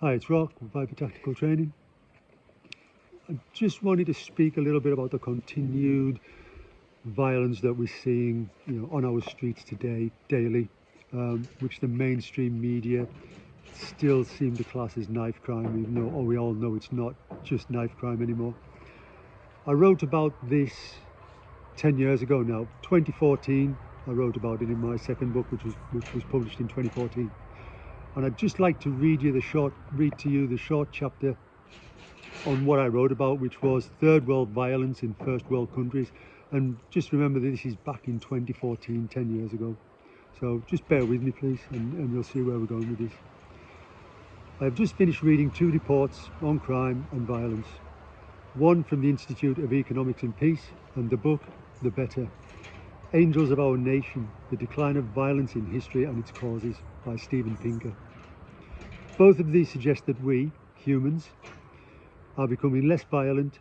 Hi, it's Rock from Viper Tactical Training. I just wanted to speak a little bit about the continued violence that we're seeing, on our streets today, daily, which the mainstream media still seem to class as knife crime, even though we all know it's not just knife crime anymore. I wrote about this 10 years ago now, 2014. I wrote about it in my second book, which was published in 2014. And I'd just like to read to you the short chapter on what I wrote about, which was third world violence in first world countries. And just remember that this is back in 2014, 10 years ago. So just bear with me, please, and you'll see where we're going with this. I've just finished reading two reports on crime and violence. One from the Institute of Economics and Peace, and the book, The Better: Angels of Our Nation, The Decline of Violence in History and Its Causes, by Steven Pinker. Both of these suggest that we, humans, are becoming less violent,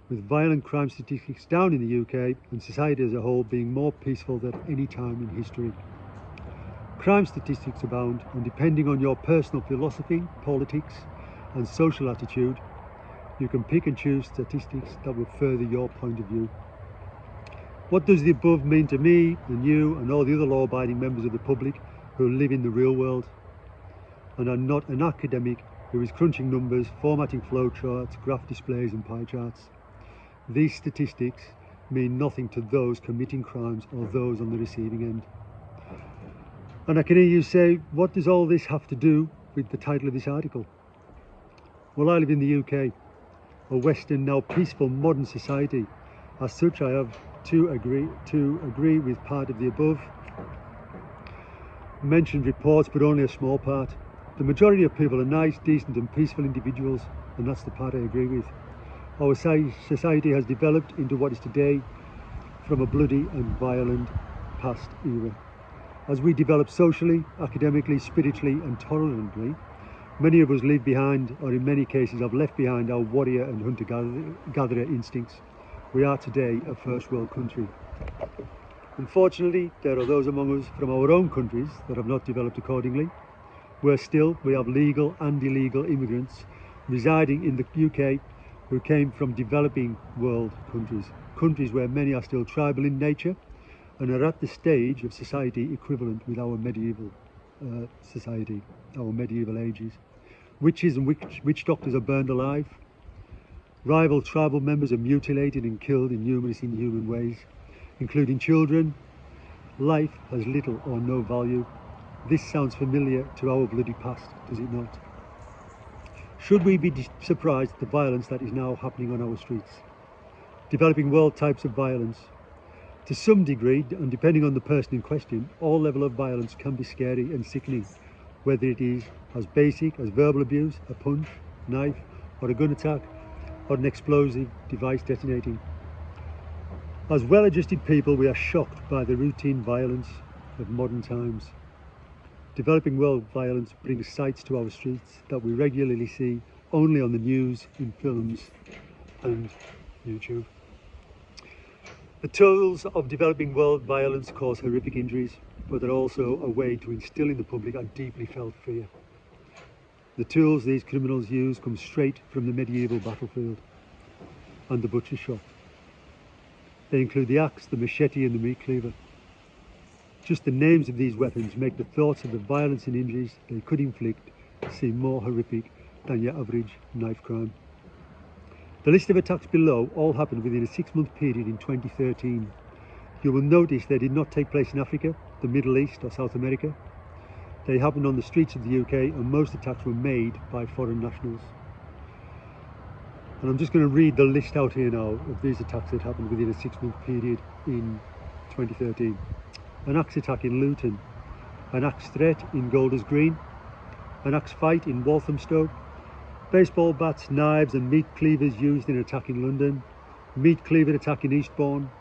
with violent crime statistics down in the UK and society as a whole being more peaceful than any time in history. Crime statistics abound, and depending on your personal philosophy, politics and social attitude, you can pick and choose statistics that will further your point of view. What does the above mean to me and you and all the other law-abiding members of the public who live in the real world and are not an academic who is crunching numbers, formatting flowcharts, graph displays and pie charts? These statistics mean nothing to those committing crimes or those on the receiving end. And I can hear you say, what does all this have to do with the title of this article? Well, I live in the UK, a Western, now peaceful, modern society. As such, I have to agree with part of the above mentioned reports, but only a small part. The majority of people are nice, decent and peaceful individuals, and that's the part I agree with. Our society has developed into what is today from a bloody and violent past era. As we develop socially, academically, spiritually and tolerantly, many of us leave behind, or in many cases have left behind, our warrior and hunter-gatherer instincts. We are today a first world country. Unfortunately, there are those among us from our own countries that have not developed accordingly. Where still we have legal and illegal immigrants residing in the UK who came from developing world countries where many are still tribal in nature and are at the stage of society equivalent with our medieval society, our medieval ages. Witches and witch doctors are burned alive. Rival tribal members are mutilated and killed in numerous inhuman ways, including children. Life has little or no value. This sounds familiar to our bloody past, does it not? Should we be surprised at the violence that is now happening on our streets? Developing world types of violence. To some degree, and depending on the person in question, all level of violence can be scary and sickening, whether it is as basic as verbal abuse, a punch, knife, or a gun attack, or an explosive device detonating. As well-adjusted people, we are shocked by the routine violence of modern times. Developing world violence brings sights to our streets that we regularly see only on the news, in films and YouTube. The tools of developing world violence cause horrific injuries, but they're also a way to instill in the public a deeply felt fear. The tools these criminals use come straight from the medieval battlefield and the butcher shop. They include the axe, the machete and the meat cleaver. Just the names of these weapons make the thoughts of the violence and injuries they could inflict seem more horrific than your average knife crime. The list of attacks below all happened within a 6-month period in 2013. You will notice they did not take place in Africa, the Middle East or South America. They happened on the streets of the UK, and most attacks were made by foreign nationals. And I'm just going to read the list out here now of these attacks that happened within a 6-month period in 2013. An axe attack in Luton, an axe threat in Golders Green, an axe fight in Walthamstow, baseball bats, knives and meat cleavers used in attack in London, meat cleaver attack in Eastbourne,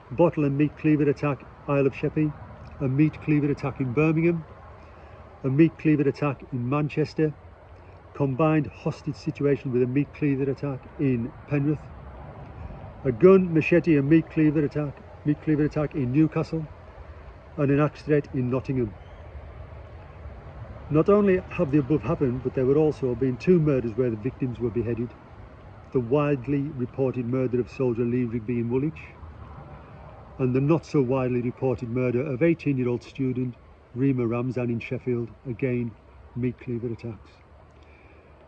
bottle and meat cleaver attack Isle of Sheppey, a meat cleaver attack in Birmingham, a meat cleaver attack in Manchester, combined hostage situation with a meat cleaver attack in Penrith, a gun, machete and meat cleaver attack in Newcastle, and an axe threat in Nottingham. Not only have the above happened, but there were also been 2 murders where the victims were beheaded. The widely reported murder of soldier Lee Rigby in Woolwich, and the not so widely reported murder of 18-year-old student Rima Ramzan in Sheffield, again meat cleaver attacks.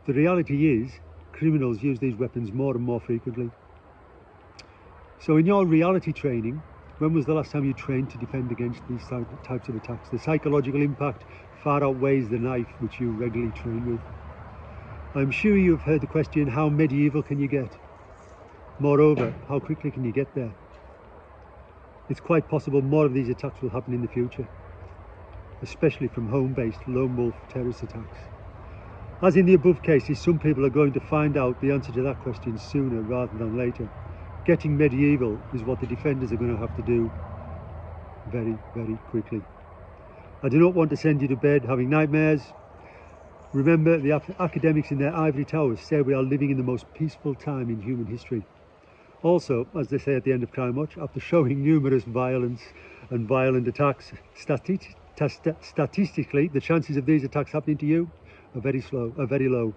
The reality is, criminals use these weapons more and more frequently. So in your reality training, when was the last time you trained to defend against these types of attacks? The psychological impact far outweighs the knife which you regularly train with. I'm sure you've heard the question, how medieval can you get? Moreover, how quickly can you get there? It's quite possible more of these attacks will happen in the future, especially from home-based lone wolf terrorist attacks. As in the above cases, some people are going to find out the answer to that question sooner rather than later. Getting medieval is what the defenders are going to have to do very, very quickly. I do not want to send you to bed having nightmares. Remember, the academics in their ivory towers say we are living in the most peaceful time in human history. Also, as they say at the end of Crime Watch, after showing numerous violence and violent attacks, statistically, the chances of these attacks happening to you are very low.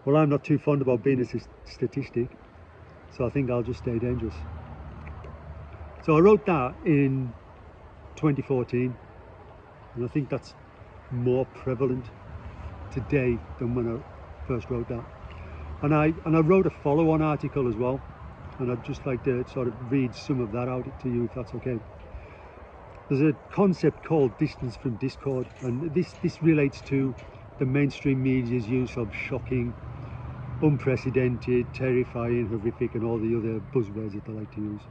Well, I'm not too fond about being a statistic, so I think I'll just stay dangerous. So I wrote that in 2014, and I think that's more prevalent today than when I first wrote that. And I wrote a follow-on article as well, and I'd just like to sort of read some of that out to you, if that's okay. There's a concept called distance from discord, and this relates to the mainstream media's use of shocking, unprecedented, terrifying, horrific, and all the other buzzwords that they like to use,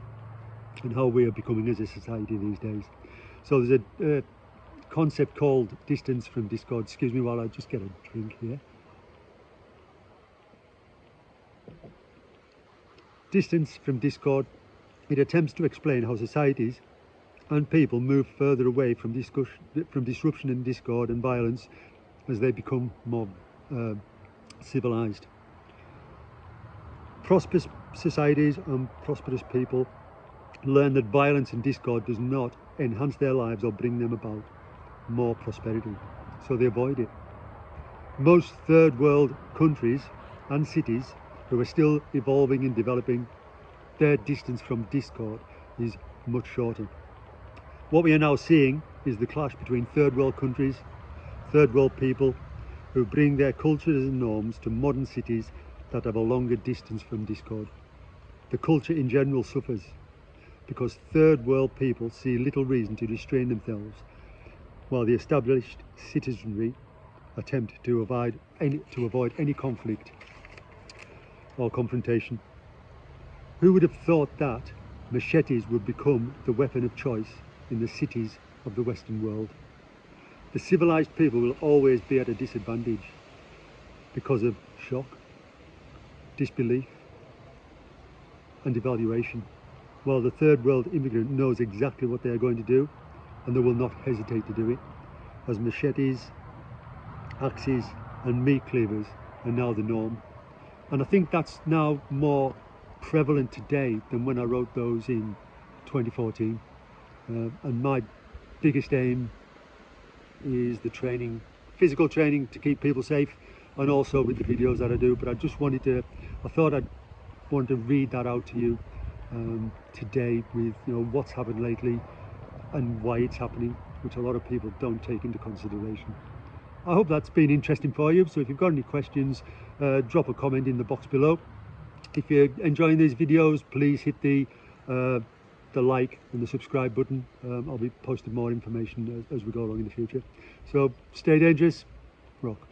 and how we are becoming as a society these days. So there's a concept called distance from discord. Excuse me while I just get a drink here. Distance from discord. It attempts to explain how societies and people move further away from disruption and discord and violence as they become more civilized. Prosperous societies and prosperous people learn that violence and discord does not enhance their lives or bring them about more prosperity, so they avoid it. Most third world countries and cities who are still evolving and developing, their distance from discord is much shorter. What we are now seeing is the clash between third world countries, third world people who bring their cultures and norms to modern cities that have a longer distance from discord. The culture in general suffers because third world people see little reason to restrain themselves, while the established citizenry attempt to avoid any conflict or confrontation. Who would have thought that machetes would become the weapon of choice in the cities of the Western world? The civilized people will always be at a disadvantage because of shock, disbelief, and evaluation, while the third world immigrant knows exactly what they are going to do, and they will not hesitate to do it, as machetes, axes, and meat cleavers are now the norm. And I think that's now more prevalent today than when I wrote those in 2014. And my biggest aim is the training, physical training to keep people safe, and also with the videos that I do. But I just wanted to, I thought I'd want to read that out to you today with, you know, what's happened lately and why it's happening, which a lot of people don't take into consideration. I hope that's been interesting for you. So if you've got any questions, drop a comment in the box below. If you're enjoying these videos, please hit the like and the subscribe button. I'll be posting more information as we go along in the future. So stay dangerous, rock.